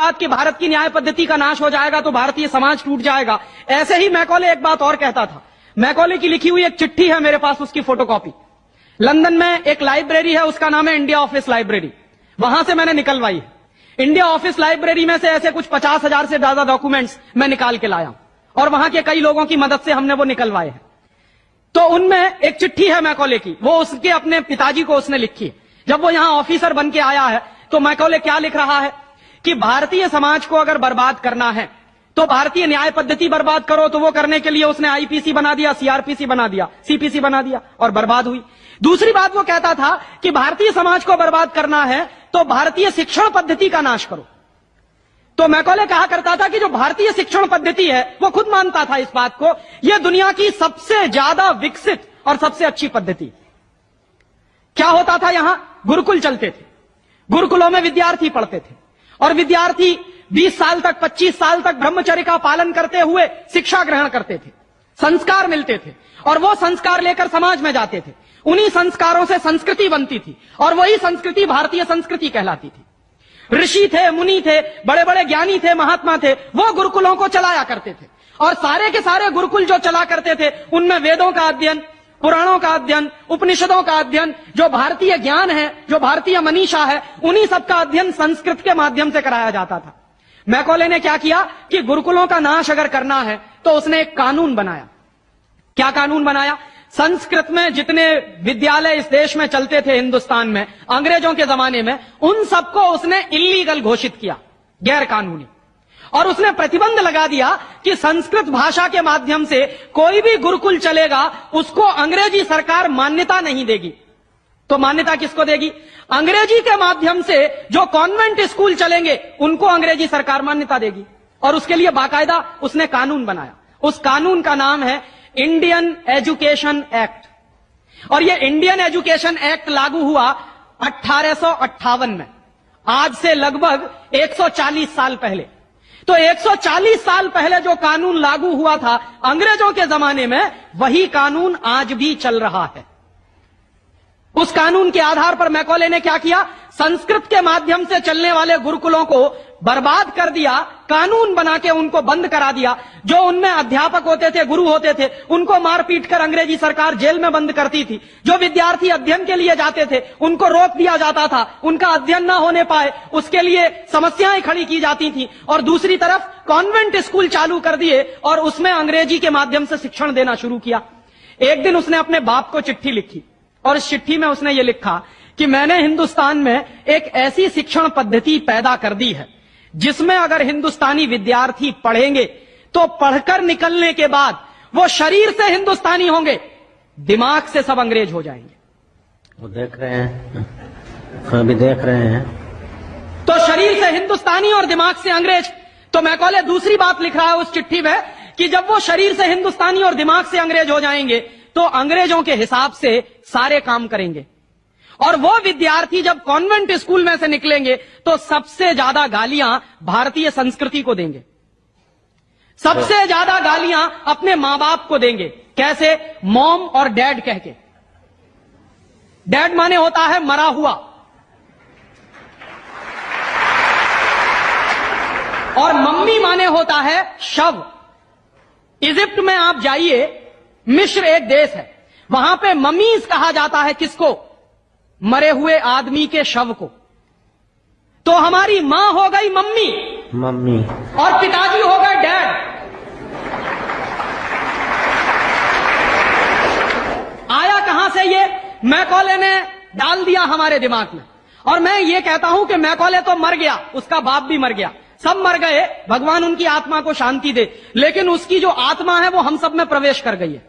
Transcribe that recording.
बात कि भारत की न्याय पद्धति का नाश हो जाएगा तो भारतीय समाज टूट जाएगा, ऐसे ही मैकॉले एक बात और कहता था। मैकॉले की लिखी हुई एक चिट्ठी है मेरे पास, उसकी फोटोकॉपी। लंदन में एक लाइब्रेरी है, उसका नाम है इंडिया ऑफिस लाइब्रेरी, वहां से मैंने निकलवाई है। इंडिया ऑफिस लाइब्रेरी में से ऐसे कुछ 50,000 से ज्यादा डॉक्यूमेंट्स मैं निकाल के लाया और वहां के कई लोगों की मदद से हमने वो निकलवाए हैं। तो उनमें एक चिट्ठी है मैकॉले की, वो उसके अपने पिताजी को उसने लिखी है। जब वो यहां ऑफिसर बन के आया है तो मैकॉले क्या लिख रहा है कि भारतीय समाज को अगर बर्बाद करना है तो भारतीय न्याय पद्धति बर्बाद करो। तो वो करने के लिए उसने आईपीसी बना दिया, सीआरपीसी बना दिया, सीपीसी बना दिया और बर्बाद हुई। दूसरी बात वो कहता था कि भारतीय समाज को बर्बाद करना है तो भारतीय शिक्षण पद्धति का नाश करो। तो मैकॉले कहा करता था कि जो भारतीय शिक्षण पद्धति है, वो खुद मानता था इस बात को, यह दुनिया की सबसे ज्यादा विकसित और सबसे अच्छी पद्धति। क्या होता था, यहां गुरुकुल चलते थे, गुरुकुलों में विद्यार्थी पढ़ते थे और विद्यार्थी 20 साल तक 25 साल तक ब्रह्मचर्य का पालन करते हुए शिक्षा ग्रहण करते थे, संस्कार मिलते थे और वो संस्कार लेकर समाज में जाते थे। उन्हीं संस्कारों से संस्कृति बनती थी और वही संस्कृति भारतीय संस्कृति कहलाती थी। ऋषि थे, मुनि थे, बड़े बड़े ज्ञानी थे, महात्मा थे, वो गुरुकुलों को चलाया करते थे और सारे के सारे गुरुकुल जो चला करते थे उनमें वेदों का अध्ययन, पुराणों का अध्ययन, उपनिषदों का अध्ययन, जो भारतीय ज्ञान है, जो भारतीय मनीषा है, उन्हीं सबका अध्ययन संस्कृत के माध्यम से कराया जाता था। मैकॉले ने क्या किया कि गुरुकुलों का नाश अगर करना है तो उसने एक कानून बनाया। क्या कानून बनाया? संस्कृत में जितने विद्यालय इस देश में चलते थे हिंदुस्तान में अंग्रेजों के जमाने में, उन सबको उसने इल्लीगल घोषित किया, गैर कानूनी। और उसने प्रतिबंध लगा दिया कि संस्कृत भाषा के माध्यम से कोई भी गुरुकुल चलेगा उसको अंग्रेजी सरकार मान्यता नहीं देगी। तो मान्यता किसको देगी? अंग्रेजी के माध्यम से जो कॉन्वेंट स्कूल चलेंगे उनको अंग्रेजी सरकार मान्यता देगी। और उसके लिए बाकायदा उसने कानून बनाया। उस कानून का नाम है इंडियन एजुकेशन एक्ट। और यह इंडियन एजुकेशन एक्ट लागू हुआ 1858 में, आज से लगभग 140 साल पहले। तो 140 साल पहले जो कानून लागू हुआ था अंग्रेजों के जमाने में, वही कानून आज भी चल रहा है। उस कानून के आधार पर मैकॉले ने क्या किया? संस्कृत के माध्यम से चलने वाले गुरुकुलों को बर्बाद कर दिया, कानून बना के उनको बंद करा दिया। जो उनमें अध्यापक होते थे, गुरु होते थे, उनको मार पीट कर अंग्रेजी सरकार जेल में बंद करती थी। जो विद्यार्थी अध्ययन के लिए जाते थे उनको रोक दिया जाता था, उनका अध्ययन ना होने पाए उसके लिए समस्याएं खड़ी की जाती थी। और दूसरी तरफ कॉन्वेंट स्कूल चालू कर दिए और उसमें अंग्रेजी के माध्यम से शिक्षण देना शुरू किया। एक दिन उसने अपने बाप को चिट्ठी लिखी और इस चिट्ठी में उसने ये लिखा कि मैंने हिंदुस्तान में एक ऐसी शिक्षण पद्धति पैदा कर दी है जिसमें अगर हिंदुस्तानी विद्यार्थी पढ़ेंगे तो पढ़कर निकलने के बाद वो शरीर से हिंदुस्तानी होंगे, दिमाग से सब अंग्रेज हो जाएंगे। वो देख रहे हैं, अभी देख रहे हैं। तो शरीर से हिंदुस्तानी और दिमाग से अंग्रेज। तो मैकॉले दूसरी बात लिख रहा है उस चिट्ठी में कि जब वो शरीर से हिंदुस्तानी और दिमाग से अंग्रेज हो जाएंगे तो अंग्रेजों के हिसाब से सारे काम करेंगे। और वो विद्यार्थी जब कॉन्वेंट स्कूल में से निकलेंगे तो सबसे ज्यादा गालियां भारतीय संस्कृति को देंगे, सबसे ज्यादा गालियां अपने मां बाप को देंगे। कैसे? मॉम और डैड कह के। डैड माने होता है मरा हुआ और मम्मी माने होता है शव। इजिप्ट में आप जाइए, मिस्र एक देश है, वहां पे ममीज कहा जाता है किसको? मरे हुए आदमी के शव को। तो हमारी मां हो गई मम्मी और पिताजी हो गए डैड। आया कहां से ये? मैकॉले ने डाल दिया हमारे दिमाग में। और मैं ये कहता हूं कि मैकॉले तो मर गया, उसका बाप भी मर गया, सब मर गए, भगवान उनकी आत्मा को शांति दे, लेकिन उसकी जो आत्मा है वो हम सब में प्रवेश कर गई है।